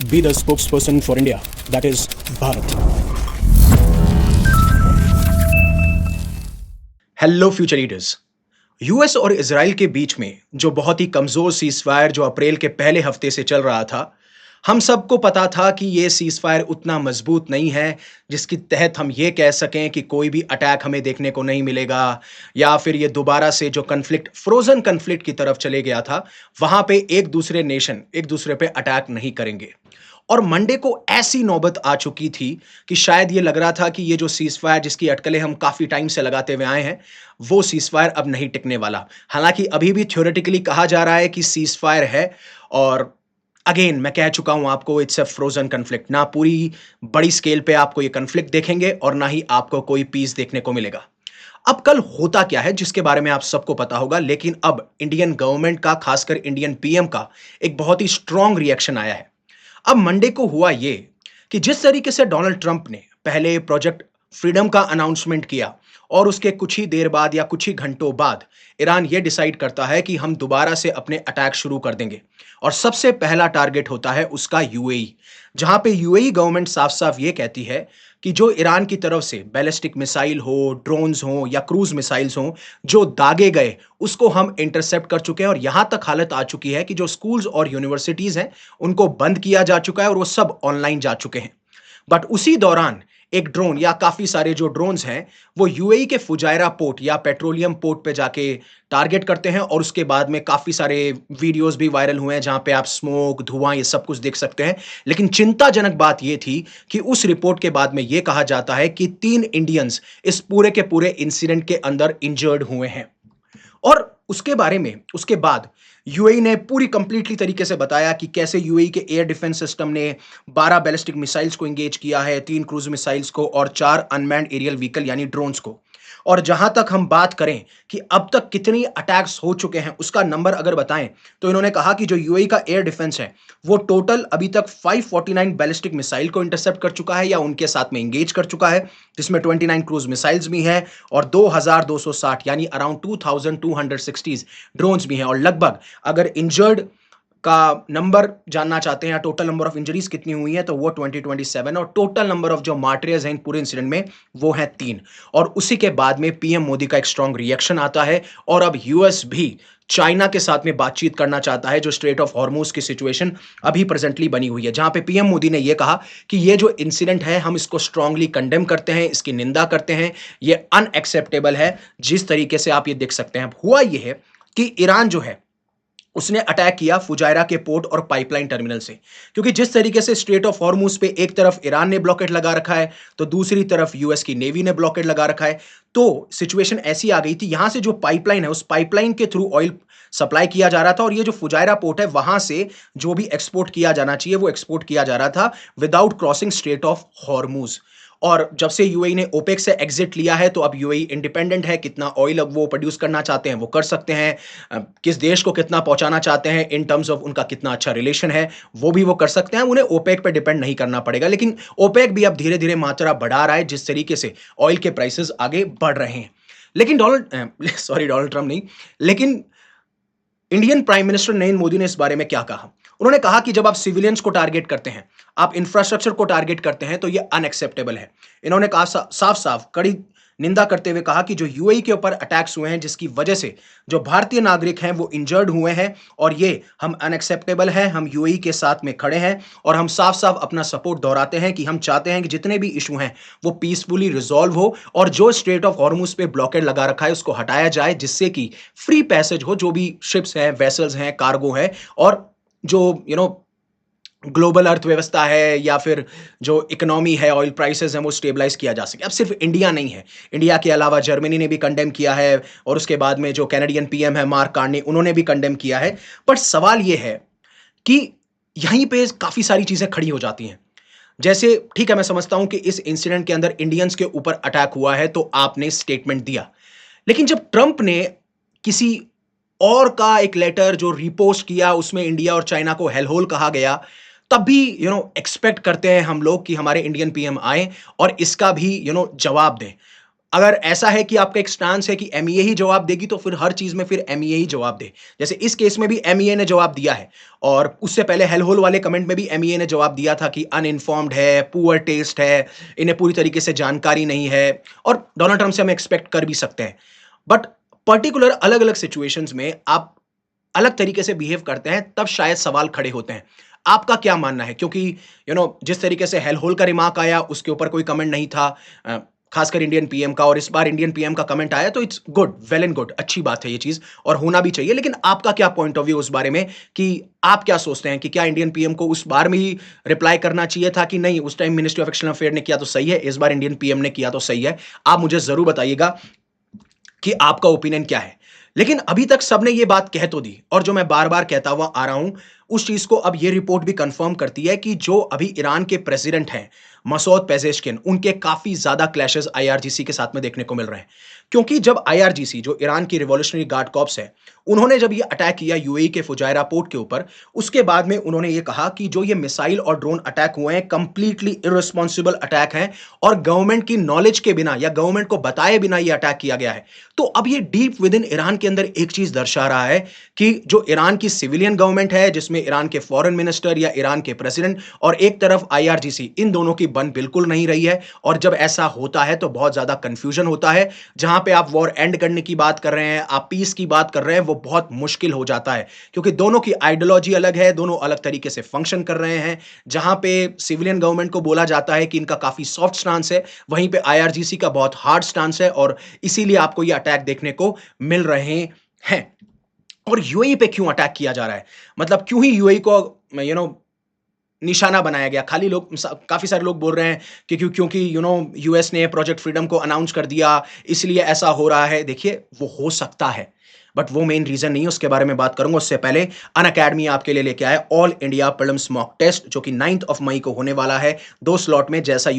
be the spokesperson for India, that is Bharat. Hello future leaders. US और Israel के बीच में जो बहुत ही कमजोर सीजफायर जो अप्रैल के पहले हफ्ते से चल रहा था, हम सबको पता था कि ये सीजफायर उतना मजबूत नहीं है जिसके तहत हम ये कह सकें कि कोई भी अटैक हमें देखने को नहीं मिलेगा, या फिर ये दोबारा से जो कन्फ्लिक्ट फ्रोजन कन्फ्लिक्ट की तरफ चले गया था, वहां पे एक दूसरे नेशन एक दूसरे पे अटैक नहीं करेंगे। और मंडे को ऐसी नौबत आ चुकी थी कि शायद ये लग रहा था कि ये जो सीजफायर जिसकी अटकलें हम काफी टाइम से लगाते हुए आए हैं, वो सीजफायर अब नहीं टिकने वाला। हालांकि अभी भी थ्योरेटिकली कहा जा रहा है कि सीजफायर है, और अगेन मैं कह चुका हूं आपको, इट्स अ फ्रोजन कन्फ्लिक्ट। ना पूरी बड़ी स्केल पे आपको ये कन्फ्लिक्ट देखेंगे और ना ही आपको कोई पीस देखने को मिलेगा। अब कल होता क्या है जिसके बारे में आप सबको पता होगा, लेकिन अब इंडियन गवर्नमेंट का, खासकर इंडियन पीएम का एक बहुत ही स्ट्रांग रिएक्शन आया है। अब मंडे को हुआ ये कि जिस तरीके से डोनाल्ड ट्रंप ने पहले प्रोजेक्ट फ्रीडम का अनाउंसमेंट किया और उसके कुछ ही देर बाद या कुछ ही घंटों बाद ईरान ये डिसाइड करता है कि हम दोबारा से अपने अटैक शुरू कर देंगे, और सबसे पहला टारगेट होता है उसका यूएई। जहां पे यूएई गवर्नमेंट साफ साफ ये कहती है कि जो ईरान की तरफ से बैलिस्टिक मिसाइल हो, ड्रोन्स हो या क्रूज मिसाइल्स हो, जो दागे गए उसको हम इंटरसेप्ट कर चुके हैं। और यहां तक हालत आ चुकी है कि जो स्कूल्स और यूनिवर्सिटीज हैं उनको बंद किया जा चुका है और वो सब ऑनलाइन जा चुके हैं। बट उसी दौरान एक ड्रोन या काफी सारे जो ड्रोन्स हैं वो यूएई के फुजायरा पोर्ट या पेट्रोलियम पोर्ट पे जाके टारगेट करते हैं, और उसके बाद में काफी सारे वीडियोस भी वायरल हुए हैं जहां पे आप स्मोक, धुआं, ये सब कुछ देख सकते हैं। लेकिन चिंताजनक बात यह थी कि उस रिपोर्ट के बाद में यह कहा जाता है कि 3 इंडियंस इस पूरे के पूरे इंसिडेंट के अंदर इंजर्ड हुए हैं। और उसके बारे में उसके बाद यूएई ने पूरी कंप्लीटली तरीके से बताया कि कैसे यूएई के एयर डिफेंस सिस्टम ने 12 बैलिस्टिक मिसाइल्स को एंगेज किया है, 3 क्रूज मिसाइल्स को और 4 अनमैन्ड एरियल व्हीकल यानी ड्रोन्स को। और जहां तक हम बात करें कि अब तक कितनी अटैक्स हो चुके हैं उसका नंबर अगर बताएं, तो इन्होंने कहा कि जो यूएई का एयर डिफेंस है वो टोटल अभी तक 549 बैलिस्टिक मिसाइल को इंटरसेप्ट कर चुका है या उनके साथ में एंगेज कर चुका है, जिसमें 29 क्रूज मिसाइल्स भी हैं और 2260 यानी अराउंड 2260 ड्रोन्स भी हैं। और लगभग अगर इंजर्ड का नंबर जानना चाहते हैं या टोटल नंबर ऑफ इंजरीज कितनी हुई है, तो वो 2027, और टोटल नंबर ऑफ जो मार्टियर्स हैं इन पूरे इंसिडेंट में वो हैं 3। और उसी के बाद में पीएम मोदी का एक स्ट्रांग रिएक्शन आता है, और अब यूएस भी चाइना के साथ में बातचीत करना चाहता है, जो स्ट्रेट ऑफ हॉर्मुज की सिचुएशन अभी प्रेजेंटली बनी हुई है, जहां पे पीएम मोदी ने यह कहा कि ये जो इंसिडेंट है हम इसको स्ट्रांगली कंडेम करते हैं, इसकी निंदा करते हैं, ये अनएक्सेप्टेबल है। जिस तरीके से आप ये देख सकते हैं, हुआ यह है कि ईरान जो है उसने अटैक किया फुजायरा के पोर्ट और पाइपलाइन टर्मिनल से, क्योंकि जिस तरीके से स्ट्रेट ऑफ हॉर्मुज पे एक तरफ ईरान ने ब्लॉकेट लगा रखा है तो दूसरी तरफ यूएस की नेवी ने ब्लॉकेट लगा रखा है, तो सिचुएशन ऐसी आ गई थी। यहां से जो पाइपलाइन है उस पाइपलाइन के थ्रू ऑयल सप्लाई किया जा रहा था, और ये जो फुजायरा पोर्ट है वहां से जो भी एक्सपोर्ट किया जाना चाहिए वो एक्सपोर्ट किया जा रहा था without crossing straight of Hormuz. और जब से यूएई ने ओपेक से एग्जिट लिया है तो अब यूएई इंडिपेंडेंट है, कितना ऑयल अब वो प्रोड्यूस करना चाहते हैं वो कर सकते हैं, किस देश को कितना पहुंचाना चाहते हैं इन टर्म्स ऑफ उनका कितना अच्छा रिलेशन है वो भी वो कर सकते हैं, उन्हें ओपेक पे डिपेंड नहीं करना पड़ेगा। लेकिन ओपेक भी अब धीरे धीरे मात्रा बढ़ा रहा है जिस तरीके से ऑयल के प्राइसेस आगे बढ़ रहे हैं। लेकिन डोनाल्ड ट्रंप नहीं, लेकिन Indian prime minister Narendra Modi ने इस बारे में क्या कहा? उन्होंने कहा कि जब आप सिविलियंस को टारगेट करते हैं, आप इंफ्रास्ट्रक्चर को टारगेट करते हैं, तो यह अनएक्सेप्टेबल है। इन्होंने कहा साफ साफ कड़ी निंदा करते हुए कहा कि जो यूएई के ऊपर अटैक्स हुए हैं जिसकी वजह से जो भारतीय नागरिक हैं वो इंजर्ड हुए हैं, और ये हम अनएक्सेप्टेबल है। हम यूएई के साथ में खड़े हैं और हम साफ साफ अपना सपोर्ट दोहराते हैं कि हम चाहते हैं कि जितने भी इशू हैं वो पीसफुली रिजॉल्व हो, और जो स्ट्रेट ऑफ हॉर्मुज पे ब्लॉकेड लगा रखा है उसको हटाया जाए, जिससे कि फ्री पैसेज हो, जो भी शिप्स हैं, वेसल्स हैं, कार्गो है, और जो ग्लोबल अर्थव्यवस्था है या फिर जो इकोनॉमी है, ऑयल प्राइसेस हैं, वो स्टेबलाइज किया जा सके। अब सिर्फ इंडिया नहीं है, इंडिया के अलावा जर्मनी ने भी कंडेम किया है, और उसके बाद में जो कैनेडियन पीएम है मार्क कार्नी, उन्होंने भी कंडेम किया है। पर सवाल यह है कि यहीं पे काफी सारी चीजें खड़ी हो जाती हैं। जैसे ठीक है, मैं समझता हूं कि इस इंसिडेंट के अंदर इंडियंस के ऊपर अटैक हुआ है तो आपने स्टेटमेंट दिया, लेकिन जब ट्रंप ने किसी और का एक लेटर जो रिपोस्ट किया उसमें इंडिया और चाइना को हेलहोल कहा गया, तब भी एक्सपेक्ट करते हैं हम लोग कि हमारे इंडियन पीएम आए और इसका भी जवाब दें। अगर ऐसा है कि आपका एक स्टांस है कि एमईए ही जवाब देगी, तो फिर हर चीज़ में फिर एमईए ही जवाब दे। जैसे इस केस में भी एमईए ने जवाब दिया है और उससे पहले हेल होल वाले कमेंट में भी एमईए ने जवाब दिया था कि अनइन्फॉर्म्ड है, पुअर टेस्ट है, इन्हें पूरी तरीके से जानकारी नहीं है और डोनाल्ड ट्रंप से हम एक्सपेक्ट कर भी सकते हैं। बट पर्टिकुलर अलग-अलग सिचुएशंस में आप अलग तरीके से बिहेव करते हैं, तब शायद सवाल खड़े होते हैं। आपका क्या मानना है? क्योंकि जिस तरीके से हेल होल का रिमार्क आया, उसके ऊपर कोई कमेंट नहीं था, अ, खासकर इंडियन पीएम का, और इस बार इंडियन पीएम का कमेंट आया, तो it's good, well and good, अच्छी बात है ये चीज़ और होना भी चाहिए। लेकिन आपका क्या पॉइंट ऑफ व्यू उस बारे में कि आप क्या सोचते हैं कि क्या इंडियन पीएम को उस बार में ही रिप्लाई करना चाहिए था कि नहीं, उस time ministry of external affair ने किया तो सही है, इस बार इंडियन पीएम ने किया तो सही है? आप मुझे ज़रूर बताइएगा कि आपका ओपिनियन क्या है। लेकिन अभी तक सबने ये बात कह तो दी, और जो मैं बार-बार कहता हुआ आ रहा हूं, उस चीज को अब ये रिपोर्ट भी कंफर्म करती है कि जो अभी ईरान के प्रेसिडेंट हैं, मसूद पेजेश्किन, उनके काफी ज्यादा क्लैशेस आईआरजीसी के साथ में देखने को मिल रहे हैं। क्योंकि जब आईआरजीसी, जो ईरान की रिवॉल्यूशनरी गार्ड कॉर्प्स है, उन्होंने जब ये अटैक किया यूएई के फुजायरा पोर्ट के ऊपर, उसके बाद में उन्होंने ये कहा कि जो ये मिसाइल और ड्रोन अटैक हुए हैं, कंप्लीटली इररिस्पॉन्सिबल अटैक हैं और गवर्नमेंट की नॉलेज के बिना या गवर्नमेंट को बताए बिना ये अटैक किया गया है। तो अब ये डीप विद इन ईरान के अंदर एक चीज दर्शा रहा है कि जो ईरान की सिविलियन गवर्नमेंट है, जिसमें ईरान के फॉरेन मिनिस्टर या ईरान के प्रेसिडेंट और एक तरफ आईआरजीसी, इन दोनों की बन बिल्कुल नहीं रही है। और जब ऐसा होता है तो बहुत ज्यादा कंफ्यूजन होता है। जहां पे आप वॉर एंड करने की बात कर रहे हैं, आप पीस की बात कर रहे हैं, वो बहुत मुश्किल हो जाता है, क्योंकि दोनों की आइडियोलॉजी अलग है, दोनों अलग तरीके से फंक्शन कर रहे हैं। जहां पे सिविलियन गवर्नमेंट को बोला जाता है कि इनका काफी सॉफ्ट स्टांस है, वहीं पे आईआरजीसी का बहुत हार्ड स्टांस है, और इसीलिए आपको ये अटैक देखने को मिल रहे हैं। और यूएई पे क्यों अटैक किया जा रहा है? मतलब क्यों ही यूएई को निशाना बनाया गया? खाली लोग, काफी सारे लोग बोल रहे हैं कि क्योंकि यूएस ने प्रोजेक्ट फ्रीडम को अनाउंस कर दिया, इसलिए ऐसा हो रहा है। देखिए, वो हो सकता है, बट वो मेन रीजन नहीं है, उसके बारे में बात करूंगा। उससे पहले अनअकैडमी आपके लिए लेके आया all India prelims mock test, जो कि 9 मई को होने वाला है, 2 स्लॉट में। जैसा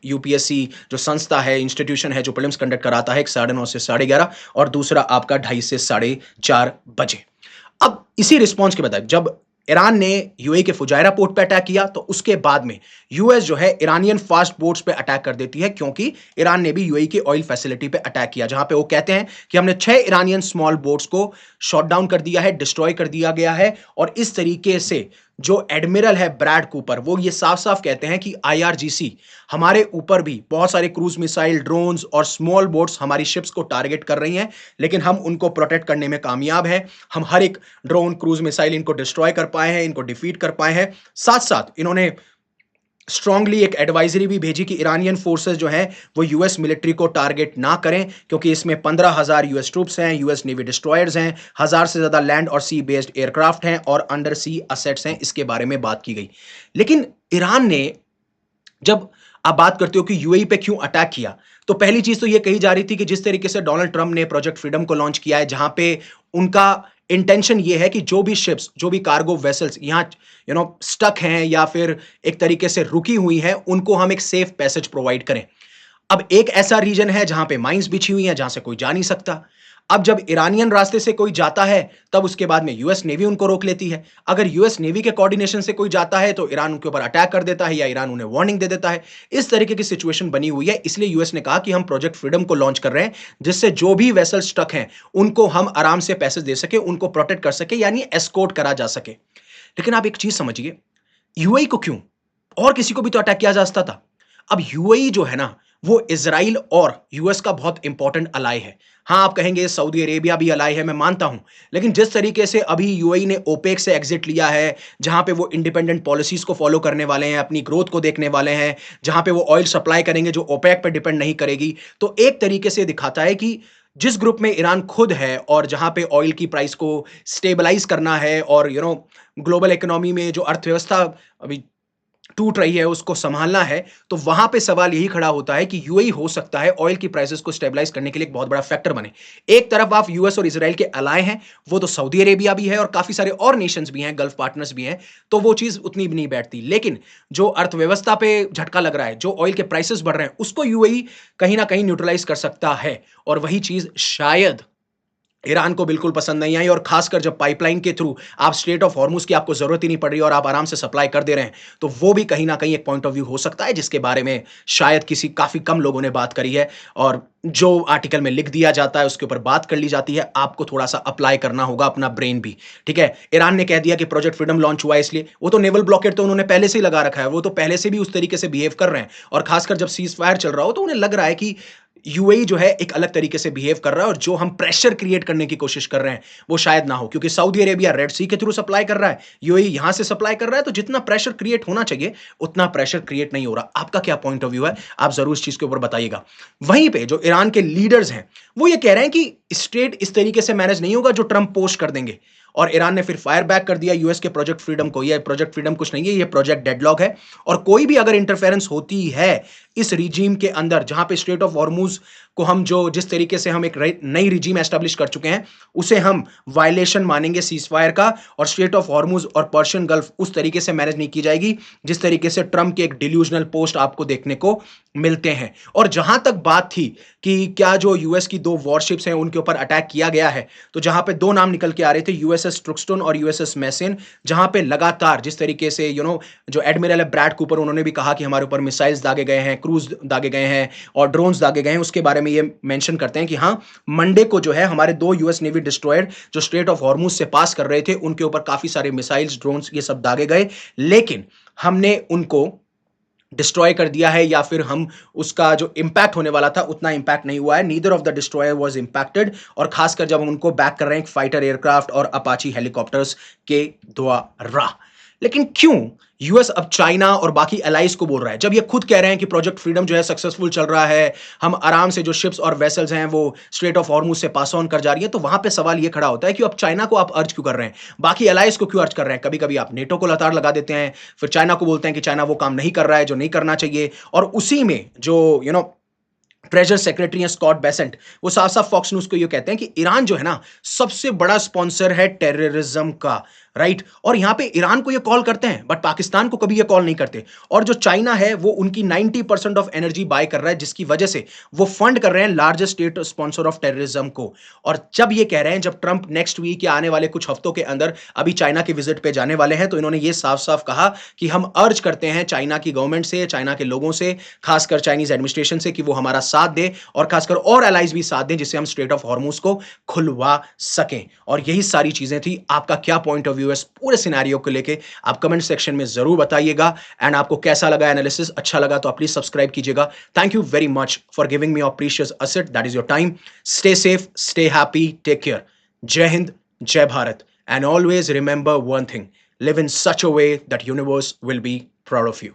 यूपीएससी जो संस्था है, इंस्टीट्यूशन है, जो प्रीलिम्स कंडक्ट कराता है, एक 9:30 से 11:30 और दूसरा आपका 2:30 से 4:30 बजे। अब इसी रिस्पॉन्स के बाद जब ईरान ने यूएई के फुजायरा पोर्ट पे अटैक किया, तो उसके बाद में यूएस जो है इरानियन फास्ट बोट्स पे अटैक कर देती है, क्योंकि ईरान ने भी यूएई की ऑयल फैसिलिटी पे अटैक किया, जहां पे वो कहते हैं कि हमने 6 इरानियन स्मॉल बोट्स को शॉट डाउन कर दिया है, डिस्ट्रॉय कर दिया गया है। और इस तरीके से जो एडमिरल है ब्रैड कूपर, वो ये साफ साफ कहते हैं कि आईआरजीसी हमारे ऊपर भी बहुत सारे क्रूज मिसाइल, ड्रोन्स और स्मॉल बोट्स हमारी शिप्स को टारगेट कर रही हैं, लेकिन हम उनको प्रोटेक्ट करने में कामयाब हैं। हम हर एक ड्रोन, क्रूज मिसाइल इनको डिस्ट्रॉय कर पाए हैं, इनको डिफीट कर पाए हैं। साथ साथ इन्होंने स्ट्रांगली एक एडवाइजरी भी भेजी कि ईरानियन फोर्सेस जो हैं वो यूएस मिलिट्री को टारगेट ना करें, क्योंकि इसमें 15,000 यूएस ट्रूप्स हैं, यूएस नेवी डिस्ट्रॉयर्स हैं, 1000 से ज्यादा लैंड और सी बेस्ड एयरक्राफ्ट हैं और अंडर सी असेट्स हैं। इसके बारे में बात की गई। लेकिन ईरान ने, जब आप बात करते हो कि यूएई पे क्यों अटैक किया, तो पहली चीज तो ये कही जा रही थी कि जिस तरीके से डोनाल्ड ट्रंप ने प्रोजेक्ट फ्रीडम को लॉन्च किया है, जहां पे उनका इंटेंशन ये है कि जो भी शिप्स, जो भी कार्गो वेसल्स यहां स्टक हैं या फिर एक तरीके से रुकी हुई हैं, उनको हम एक सेफ पैसेज प्रोवाइड करें। अब एक ऐसा रीजन है जहां पे माइंस बिछी हुई हैं, जहां से कोई जा नहीं सकता। अब जब ईरानियन रास्ते से कोई जाता है, तब उसके बाद में यूएस नेवी उनको रोक लेती है। अगर यूएस नेवी के कोऑर्डिनेशन से कोई जाता है, तो ईरान उनके ऊपर अटैक कर देता है या ईरान उन्हें वार्निंग दे देता है। इस तरीके की सिचुएशन बनी हुई है। इसलिए यूएस ने कहा कि हम प्रोजेक्ट फ्रीडम को लॉन्च कर रहे हैं, जिससे जो भी वेसल स्टक हैं उनको हम आराम से पैसेज दे सके, उनको प्रोटेक्ट कर सके, यानी एस्कॉर्ट करा जा सके। लेकिन आप एक चीज समझिए, यूएई को क्यों? और किसी को भी तो अटैक किया जा सकता था। अब यूएई जो है ना, वो इजराइल और यूएस का बहुत इंपॉर्टेंट अलाय है। हाँ, आप कहेंगे सऊदी अरेबिया भी अलाय है, मैं मानता हूं। लेकिन जिस तरीके से अभी यूएई ने ओपेक से एग्जिट लिया है, जहां पे वो इंडिपेंडेंट पॉलिसीज को फॉलो करने वाले हैं, अपनी ग्रोथ को देखने वाले हैं, जहां पे वो ऑयल सप्लाई करेंगे जो ओपेक पे डिपेंड नहीं करेगी, तो एक तरीके से दिखाता है कि जिस ग्रुप में ईरान खुद है और जहां पे ऑयल की प्राइस को स्टेबलाइज करना है और ग्लोबल इकोनॉमी में जो अर्थव्यवस्था अभी टूट रही है उसको संभालना है, तो वहां पे सवाल यही खड़ा होता है कि यूएई हो सकता है ऑयल की प्राइसेस को स्टेबलाइज करने के लिए एक बहुत बड़ा फैक्टर बने। एक तरफ आप यूएस और इजराइल के अलाय हैं, वो तो सऊदी अरेबिया भी है और काफी सारे और नेशंस भी हैं, गल्फ पार्टनर्स भी हैं, तो वो चीज उतनी भी नहीं बैठती। लेकिन जो अर्थव्यवस्था पे झटका लग रहा है, जो ऑयल के प्राइसेस बढ़ रहे हैं, उसको यूएई कहीं ना कहीं न्यूट्रलाइज कर सकता है। और वही चीज शायद ईरान को बिल्कुल पसंद नहीं आई और खासकर जब पाइपलाइन के थ्रू आप स्ट्रेट ऑफ हॉर्मुज की आपको ज़रूरत ही नहीं पड़ रही और आप आराम से सप्लाई कर दे रहे हैं, तो वो भी कहीं न कहीं एक पॉइंट ऑफ व्यू हो सकता है जिसके बारे में शायद किसी काफ़ी कम लोगों ने बात करी है और जो आर्टिकल में लिख दिया जाता है उसके ऊपर बात कर ली जाती है, आपको थोड़ा-सा अप्लाई करना होगा अपना ब्रेन भी, ठीक है? ईरान ने कह दिया कि प्रोजेक्ट फ्रीडम लॉन्च हुआ है इसलिए, वो तो नेवल ब्लॉकेड तो उन्होंने पहले से ही लगा रखा है, वो तो पहले से भी उस तरीके से बिहेव कर रहे हैं और खासकर जब सीज़ फायर चल रहा हो तो उन्हें लग रहा है कि यूएई जो है एक अलग तरीके से बिहेव कर रहा है और जो हम प्रेशर क्रिएट करने की कोशिश कर रहे हैं वो शायद ना हो क्योंकि सऊदी अरेबिया रेड सी के थ्रू सप्लाई कर रहा है, यूएई यहां से सप्लाई कर रहा है, तो जितना प्रेशर क्रिएट होना चाहिए उतना प्रेशर क्रिएट नहीं हो रहा। आपका क्या पॉइंट ऑफ व्यू है, आप जरूर इस चीज के ऊपर बताइएगा। वहीं पे जो ईरान के लीडर्स हैं वो ये कह रहे हैं कि स्टेट इस तरीके से मैनेज नहीं होगा जो ट्रंप पोस्ट कर देंगे और ईरान ने फिर फायर बैक कर दिया यूएस के प्रोजेक्ट फ्रीडम को। ये प्रोजेक्ट फ्रीडम कुछ नहीं है, ये प्रोजेक्ट डेडलॉक है और कोई भी अगर इंटरफेरेंस होती है इस रिजीम के अंदर जहां पे स्ट्रेट ऑफ हॉर्मुज को हम जो जिस तरीके से हम एक नई रिजीम एस्टेब्लिश कर चुके हैं उसे हम वायलेशन मानेंगे सीजफायर का और स्ट्रेट ऑफ हॉर्मुज और पर्शियन गल्फ उस तरीके से मैनेज नहीं की जाएगी जिस तरीके से ट्रंप के एक डिल्यूजनल पोस्ट आपको देखने को मिलते हैं। और जहां तक बात थी कि क्या जो यूएस की 2 वॉरशिप्स हैं उनके ऊपर अटैक किया गया है, तो जहां पे 2 नाम निकल के आ रहे थे यूएसएस ट्रुक्सटन और यूएसएस मैसेन, जहां पे लगातार जिस तरीके से जो एडमिरल है ब्रैड कूपर उन्होंने भी कहा कि हमारे ऊपर मिसाइल्स दागे गए हैं, क्रूज दागे गए हैं और ड्रोन्स दागे गए हैं, उसके बारे में ये मेंशन करते हैं कि हाँ मंडे को जो है हमारे 2 यूएस नेवी डिस्ट्रॉयर जो स्ट्रेट ऑफ हॉर्मुज से पास कर रहे थे उनके ऊपर काफी सारे मिसाइल्स ड्रोन्स ये सब दागे गए, लेकिन हमने उनको डिस्ट्रॉय कर दिया है या फिर हम उसका जो इंपैक्ट होने वाला था उतना इंपैक्ट नहीं हुआ है। Neither of the destroyer was impacted और खासकर जब हम उनको बैक कर रहे हैं फाइटर एयरक्राफ्ट और अपाची हेलीकॉप्टर्स के द्वारा। लेकिन क्यों यूएस अब चाइना और बाकी एलाइज को बोल रहा है जब ये खुद कह रहे हैं कि प्रोजेक्ट फ्रीडम जो है सक्सेसफुल चल रहा है, हम आराम से जो शिप्स और वेसल्स हैं वो स्ट्रेट ऑफ हॉर्मुज से पास ऑन कर जा रही है, तो वहां पे सवाल ये खड़ा होता है कि अब चाइना को आप अर्ज क्यों कर रहे हैं, बाकी एलाइज को क्यों अर्ज कर रहे हैं? कभी कभी आप नेटो को लताड़ लगा देते हैं, फिर चाइना को बोलते हैं कि चाइना वो काम नहीं कर रहा है जो नहीं करना चाहिए और उसी में जो ट्रेजर सेक्रेटरी हैं स्कॉट बेसेंट वो साफ साफ फॉक्स न्यूज को ये कहते हैं कि ईरान जो है ना सबसे बड़ा स्पॉन्सर है टेररिज्म का, राइट? और यहां पे ईरान को ये कॉल करते हैं बट पाकिस्तान को कभी ये कॉल नहीं करते और जो चाइना है वो उनकी 90% ऑफ एनर्जी बाय कर रहा है जिसकी वजह से वो फंड कर रहे हैं largest state sponsor of terrorism को। और जब ये कह रहे हैं जब ट्रंप नेक्स्ट वीक या आने वाले कुछ हफ्तों के अंदर अभी चाइना के विजिट पे जाने वाले हैं तो इन्होंने ये साफ साफ कहा कि हम अर्ज करते हैं चाइना की गवर्नमेंट से, चाइना के लोगों से, खासकर चाइनीज एडमिनिस्ट्रेशन से कि वो हमारा साथ दे और खासकर और एलाइज भी साथ दें जिससे हम स्ट्रेट ऑफ हॉर्मुज को खुलवा सकें। और यही सारी चीजें थी। आपका क्या पॉइंट ऑफ व्यू है पूरे सिनेरियो को लेके आप कमेंट सेक्शन में जरूर बताइएगा एंड आपको कैसा लगा एनालिसिस, अच्छा लगा तो आप प्लीज सब्सक्राइब कीजिएगा। Thank you very much for giving me your precious asset that is your time. Stay safe, stay happy, take care. जय हिंद, जय Bharat and always remember one thing, live in such a way that universe will be proud of you.